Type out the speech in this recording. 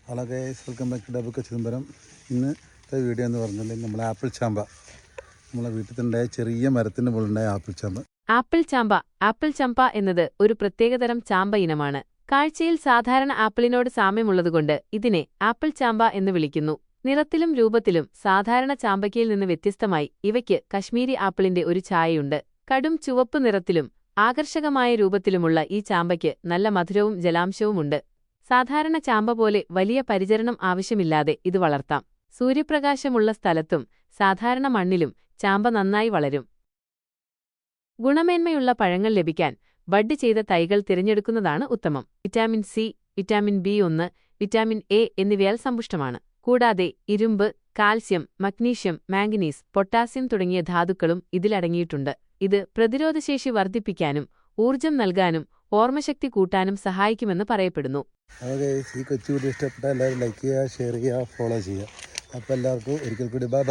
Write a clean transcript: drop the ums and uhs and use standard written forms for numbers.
Hello guys, welcome back to double Chidambaram. ഇന്നത്തെ video എന്ന് പറഞ്ഞാൽ നമ്മൾ ആപ്പിൾ ചാമ്പ, നമ്മളെ വീട്ടിൽ തന്നെ ചെറിയ മരത്തിൻ്റെ മുകളിലുണ്ടായ ആപ്പിൾ ചാമ്പ. ആപ്പിൾ ചമ്പ എന്നത് ഒരു പ്രത്യേകതരം ചാമ്പ ഇനമാണ്. കാഴ്ചയിൽ സാധാരണ ആപ്പിളിനോട് സാമ്യമുള്ളതുകൊണ്ട് ഇതിനെ ആപ്പിൾ ചാമ്പ എന്ന് വിളിക്കുന്നു. നിറത്തിലും രൂപത്തിലും സാധാരണ ചാമ്പയ്ക്കയിൽ നിന്ന് വ്യത്യസ്തമായി ഇവയ്ക്ക് കശ്മീരി ആപ്പിളിന്റെ ഒരു ഛായയുണ്ട്. കടും ചുവപ്പ് നിറത്തിലും ആകർഷകമായ രൂപത്തിലുമുള്ള ഈ ചാമ്പയ്ക്ക് നല്ല മധുരവും ജലാംശവുമുണ്ട്. സാധാരണ ചാമ്പ പോലെ വലിയ പരിചരണം ആവശ്യമില്ലാതെ ഇത് വളർത്താം. സൂര്യപ്രകാശമുള്ള സ്ഥലത്തും സാധാരണ മണ്ണിലും ചാമ്പ നന്നായി വളരും. ഗുണമേന്മയുള്ള പഴങ്ങൾ ലഭിക്കാൻ ബഡ് ചെയ്ത തൈകൾ തിരഞ്ഞെടുക്കുന്നതാണ് ഉത്തമം. Vitamin C, vitamin B one, vitamin A എന്നിവയാൽ സമ്പുഷ്ടമാണ്. കൂടാതെ ഇരുമ്പ്, കാൽസ്യം, മഗ്നീഷ്യം, മാംഗനീസ്, പൊട്ടാസ്യം തുടങ്ങിയ ധാതുക്കളും ഇതിലടങ്ങിയിട്ടുണ്ട്. ഇത് പ്രതിരോധശേഷി വർദ്ധിപ്പിക്കാനും ഊർജ്ജം നൽകാനും ഓർമ്മശക്തി കൂട്ടാനും സഹായിക്കുമെന്ന് പറയപ്പെടുന്നു. ഈ കൊച്ചു വീഡിയോ ഇഷ്ടപ്പെട്ടാൽ എല്ലാവരും ലൈക്ക് ചെയ്യുക, ഷെയർ ചെയ്യുക, ഫോളോ ചെയ്യുക. അപ്പോൾ എല്ലാവർക്കും ഒരിക്കൽ കൂടി ബൈ.